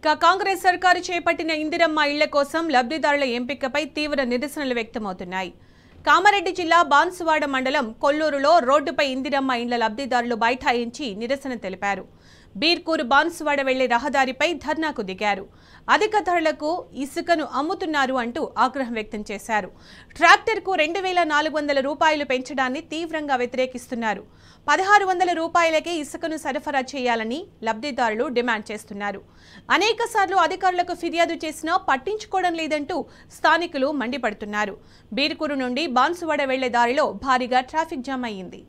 కాంగ్రెస్ సర్కారు చేపట్టిన ఇందిరమ్మ ఇళ్ల కోసం లబ్ధిదారుల ఎంపికపై తీవ్ర నిరసనలు వ్యక్తమవుతున్నాయి. కామారెడ్డి జిల్లా బాన్సువాడ మండలం కొల్లూరులో రోడ్డుపై ఇందిరమ్మ ఇండ్ల లబ్ధిదారులు బైఠాయించి నిరసన తెలిపారు. బీర్కూరు బాన్సువాడ వెళ్లే రహదారిపై ధర్నాకు దిగారు. అధిక ధరలకు ఇసుకను అమ్ముతున్నారు అంటూ ఆగ్రహం వ్యక్తం చేశారు. ట్రాక్టర్కు 2400 రూపాయలు పెంచడాన్ని తీవ్రంగా వ్యతిరేకిస్తున్నారు. 1600 రూపాయలకే ఇసుకను సరఫరా చేయాలని లబ్ధిదారులు డిమాండ్ చేస్తున్నారు. అనేకసార్లు అధికారులకు ఫిర్యాదు చేసినా పట్టించుకోవడం లేదంటూ స్థానికులు మండిపడుతున్నారు. బీర్కూరు నుండి బాన్సువాడ వెళ్లే దారిలో భారీగా ట్రాఫిక్ జామ్ అయ్యింది.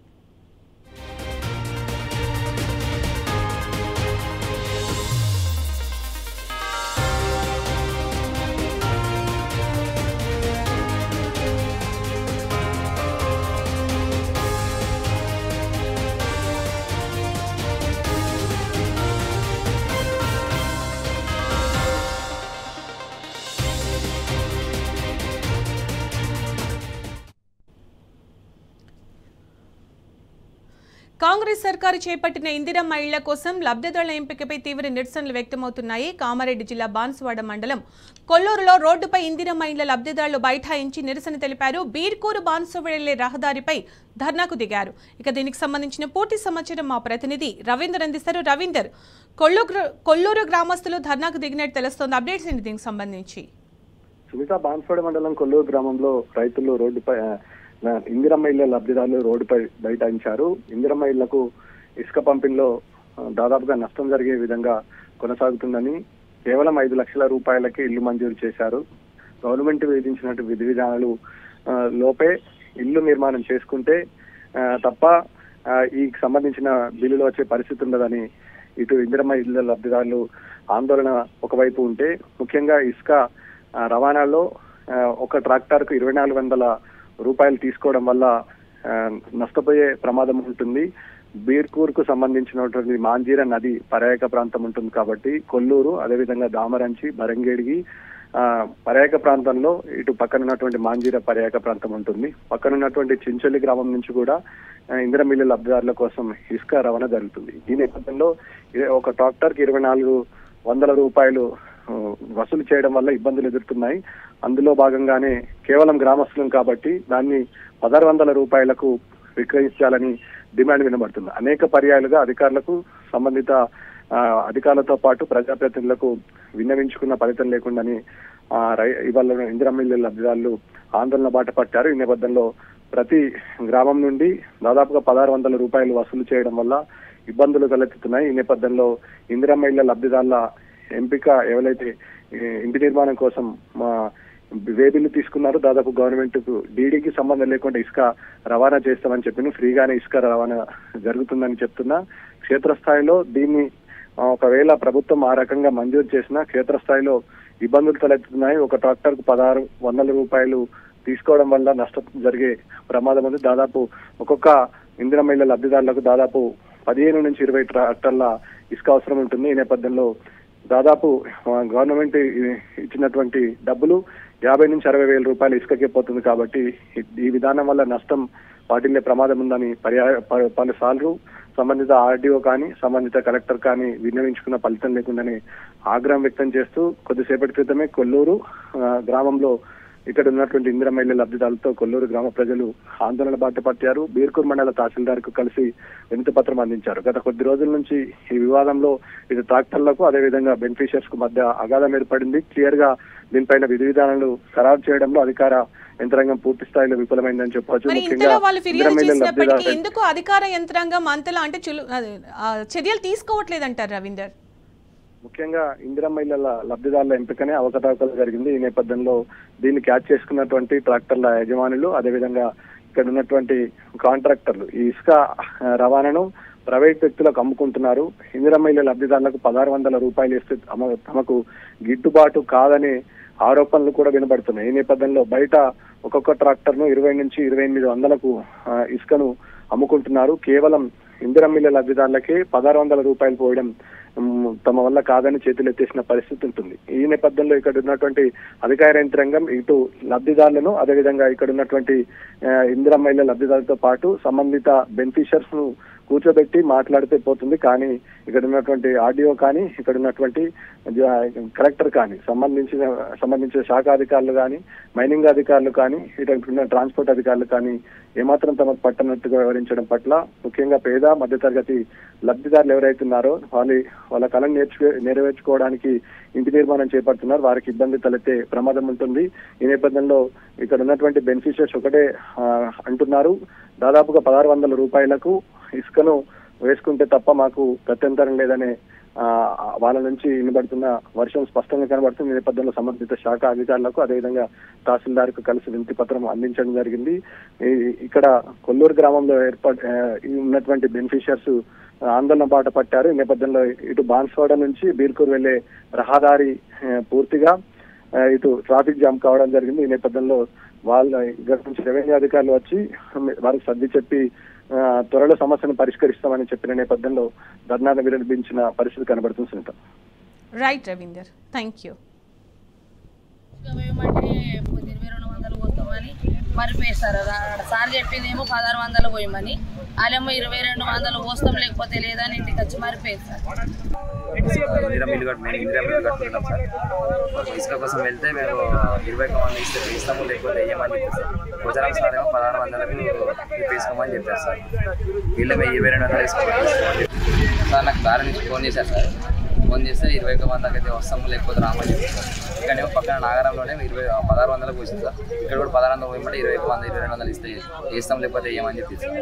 కాంగ్రెస్ సర్కారు చేపట్టిన ఇందిరమ్మ ఇళ్ల కోసం లబ్ధిదారుల ఎంపికపై తీవ్ర నిరసనలు వ్యక్తమవుతున్నాయి. కామారెడ్డి జిల్లా బాన్సువాడ మండలం కొల్లూరులో రోడ్డుపై ఇందిరమ్మ ఇళ్ల లబ్ధిదారులు బైఠాయించి నిరసన తెలిపారు. బీర్కూరు బాన్సువాడ వెళ్లే రహదారిపై ధర్నాకు దిగారు. ఇక దీనికి సంబంధించిన పూర్తి సమాచారం మా ప్రతినిధి రవీందర్ అందిస్తారు. రవీందర్, కొల్లూరు గ్రామస్తులు ధర్నాకు దిగినట్టు తెలుస్తోంది. అప్డేట్స్ ఏంటి దీనికి సంబంధించి? సునీత, బాన్సువాడ మండలం కొల్లూరు గ్రామంలో రైతులు రోడ్డుపై ఇందిరమ్మ ఇళ్ల లబ్ధిదారులు రోడ్డుపై బైఠాయించారు. ఇందిరమ్మ ఇళ్లకు ఇసుక పంపిణీలో దాదాపుగా నష్టం జరిగే విధంగా కొనసాగుతుందని, కేవలం 5 లక్షల రూపాయలకి ఇల్లు మంజూరు చేశారు. గవర్నమెంట్ విధించినట్టు విధి విధానాలు లోపే ఇల్లు నిర్మాణం చేసుకుంటే తప్ప ఈ సంబంధించిన బిల్లులు వచ్చే పరిస్థితి ఉండదని ఇటు ఇందిరమ్మ ఇళ్ల లబ్ధిదారులు ఆందోళన ఒకవైపు ఉంటే, ముఖ్యంగా ఇసుక రవాణాలో ఒక ట్రాక్టర్కు 2400 రూపాయలు తీసుకోవడం వల్ల నష్టపోయే ప్రమాదం ఉంటుంది. బీర్కూర్కు సంబంధించినటువంటి మాంజీర నది పర్యాయక ప్రాంతం ఉంటుంది కాబట్టి కొల్లూరు, అదేవిధంగా దామరంచి, బరంగేడిగి పర్యాయక ప్రాంతంలో ఇటు పక్కన ఉన్నటువంటి మాంజీర పర్యాయక ప్రాంతం ఉంటుంది. పక్కన ఉన్నటువంటి చించొల్లి గ్రామం నుంచి కూడా ఇందిరమ్మ ఇళ్ల లబ్ధిదారుల కోసం ఇసుక రవాణా జరుగుతుంది. ఈ నేపథ్యంలో ఒక ట్రాక్టర్కి 2400 రూపాయలు వసూలు చేయడం వల్ల ఇబ్బందులు ఎదుర్కొన్నాయి. అందులో భాగంగానే కేవలం గ్రామస్తులం కాబట్టి దాన్ని 1600 రూపాయలకు విక్రయించాలని డిమాండ్ వినబడుతుంది. అనేక పర్యాయాలుగా అధికారులకు, సంబంధిత అధికారులతో పాటు ప్రజాప్రతినిధులకు విన్నవించుకున్న ఫలితం లేకుండానే ఇవాళ ఇందిరమ్మ ఇళ్ల లబ్ధిదారులు ఆందోళన బాట పట్టారు. ఈ నేపథ్యంలో ప్రతి గ్రామం నుండి దాదాపుగా 1600 రూపాయలు వసూలు చేయడం వల్ల ఇబ్బందులు తలెత్తుతున్నాయి. ఈ నేపథ్యంలో ఇందిరమ్మ ఇళ్ల లబ్ధిదారుల ఎంపిక ఎవరైతే ఇంటి నిర్మాణం కోసం వేబిల్లు తీసుకున్నారో, దాదాపు గవర్నమెంట్ కు డీడీకి సంబంధం లేకుండా ఇసుక రవాణా చేస్తామని చెప్పిన, ఫ్రీగానే ఇసుక రవాణా జరుగుతుందని చెప్తున్నా. క్షేత్రస్థాయిలో దీన్ని ఒకవేళ ప్రభుత్వం ఆ రకంగా మంజూరు చేసినా క్షేత్రస్థాయిలో ఇబ్బందులు తలెత్తుతున్నాయి. ఒక ట్రాక్టర్ కు 1600 రూపాయలు తీసుకోవడం వల్ల నష్టం జరిగే ప్రమాదం ఉంది. దాదాపు ఒక్కొక్క ఇందిరమ్మ ఇళ్ల లబ్ధిదారులకు దాదాపు 15 నుంచి 20 ట్రాక్టర్ల ఇసుక అవసరం ఉంటుంది. ఈ నేపథ్యంలో దాదాపు గవర్నమెంట్ ఇచ్చినటువంటి డబ్బులు 50 నుంచి 60 వేల రూపాయలు ఇసుకకే పోతుంది కాబట్టి ఈ విధానం వల్ల నష్టం వాటిల్లే ప్రమాదం ఉందని పలుసార్లు సంబంధిత ఆర్డీఓ కానీ, సంబంధిత కలెక్టర్ కానీ విన్నవించుకున్న ఫలితం లేకుండానే ఆగ్రహం వ్యక్తం చేస్తూ కొద్దిసేపటి క్రితమే కొల్లూరు గ్రామంలో ఇక్కడ ఉన్నటువంటి ఇందిరమ్మ ఇళ్ల లబ్ధిదారులతో కొల్లూరు గ్రామ ప్రజలు ఆందోళన బాట పట్టారు. బీర్కూరు మండల తహసీల్దార్ కు కలిసి వినతి పత్రం అందించారు. గత కొద్ది రోజుల నుంచి ఈ వివాదంలో ఇటు ట్రాక్టర్లకు, అదేవిధంగా బెనిఫిషియర్స్ కు మధ్య అగాధం ఏర్పడింది. క్లియర్ గా దీనిపైన విధి విధానాలు ఖరారు చేయడంలో అధికార యంత్రాంగం పూర్తి స్థాయిలో విఫలమైందని చెప్పవచ్చు. ఎందుకు అధికార యంత్రాంగం అంతలా అంటే చర్యలు తీసుకోవట్లేదంటారు రవీందర్? ముఖ్యంగా ఇందిరమ్మ ఇళ్ల లబ్ధిదారుల ఎంపికనే అవకతవకలు జరిగింది. ఈ నేపథ్యంలో దీన్ని క్యాచ్ చేసుకున్నటువంటి ట్రాక్టర్ల యజమానులు, అదేవిధంగా ఇక్కడ ఉన్నటువంటి కాంట్రాక్టర్లు ఈ ఇసుక రవాణాను ప్రైవేట్ వ్యక్తులకు అమ్ముకుంటున్నారు. ఇందిరమ్మ ఇళ్ల లబ్ధిదారులకు 1600 రూపాయలు ఇస్తే తమకు గిట్టుబాటు కాదనే ఆరోపణలు కూడా వినబడుతున్నాయి. ఈ నేపథ్యంలో బయట ఒక్కొక్క ట్రాక్టర్ ను 20 నుంచి 2800కు ఇసుకను అమ్ముకుంటున్నారు. కేవలం ఇందిరమ్మ ఇళ్ల లబ్ధిదారులకే 1600 రూపాయలు పోయడం తమ వల్ల కాదని చేతులు ఎత్తేసిన పరిస్థితి ఉంటుంది. ఈ నేపథ్యంలో ఇక్కడ ఉన్నటువంటి అధికార యంత్రాంగం ఇటు లబ్ధిదారులను, అదేవిధంగా ఇక్కడ ఉన్నటువంటి ఇందిరమ్మ ఇళ్ల లబ్ధిదారులతో పాటు సంబంధిత బెనిఫిషియర్స్ ను కూర్చోబెట్టి మాట్లాడితే పోతుంది. కానీ ఇక్కడ ఉన్నటువంటి ఆర్డీఓ కానీ ఇక్కడ ఉన్నటువంటి కలెక్టర్ కానీ సంబంధించిన శాఖ అధికారులు కానీ మైనింగ్ అధికారులు కానీ ఇటువంటి ట్రాన్స్పోర్ట్ అధికారులు కానీ ఏమాత్రం తమకు పట్టనట్టుగా వివరించడం పట్ల ముఖ్యంగా పేద మధ్యతరగతి లబ్ధిదారులు ఎవరైతున్నారో వాళ్ళ కళను నెరవేర్చుకోవడానికి ఇంటి నిర్మాణం చేపడుతున్నారు. వారికి ఇబ్బంది తలెత్తే ప్రమాదం ఉంటుంది. ఈ నేపథ్యంలో ఇక్కడ ఉన్నటువంటి బెనిఫిషియర్స్ ఒకటే అంటున్నారు, దాదాపుగా 1600 రూపాయలకు ఇసుకను వేసుకుంటే తప్ప మాకు గత్యంతరం లేదనే వాళ్ళ నుంచి వినబడుతున్న వర్షం స్పష్టంగా కనబడుతుంది. ఈ నేపథ్యంలో సంబంధిత శాఖ అధికారులకు అదేవిధంగా తహసీల్దార్కు కలిసి వినతి పత్రం అందించడం జరిగింది. ఇక్కడ కొల్లూరు గ్రామంలో ఉన్నటువంటి బెనిఫిషియర్స్ ఆందోళన బాట పట్టారు. ఈ నేపథ్యంలో ఇటు బాన్స్వాడ నుంచి బీర్కూర్ వెళ్లే రహదారి పూర్తిగా ఇటు ట్రాఫిక్ జామ్ కావడం జరిగింది. ఈ నేపథ్యంలో వాళ్ళ ఇక్కడ నుంచి రెవెన్యూ అధికారులు వచ్చి వారికి సర్ది చెప్పి త్వరలో సమస్యను పరిష్కరిస్తామని చెప్పిన నేపథ్యంలో ధర్నాను విరమించిన పరిస్థితి కనబడుతుంది Sunitha. Right Ravinder, thank you. మరిపోయేస్తారు సార్ చెప్పిందేమో 1600 పోయమని, వాళ్ళేమో 2200 పోస్తాం లేకపోతే లేదని ఇంటికి వచ్చి మరిపోయేస్తారు. ఇందిరా మిల్లు కట్టుకుంటాం సార్. ఇసుక కోసం వెళ్తే మేము 21 మంది ఇస్తాము లేకపోతే ఏమని చెప్పారు సార్. భోజనం సార్ ఏమో 1600కు తీసుకోమని చెప్పారు సార్. వీళ్ళు 2200 తీసుకోమని సార్. నాకు దారి నుంచి ఫోన్ చేశారు సార్. ఫోన్ చేస్తే 21 మందికి అయితే వస్తాము లేకపోతే రామని చెప్పారు సార్. ఇక్కడేమో పక్కన నాగరంలోనే 1600కు వచ్చింది సార్. ఇక్కడ కూడా 1600 పోయమంటే 21 మంది 2200 ఇస్తాం లేకపోతే ఏమని చెప్పి సార్.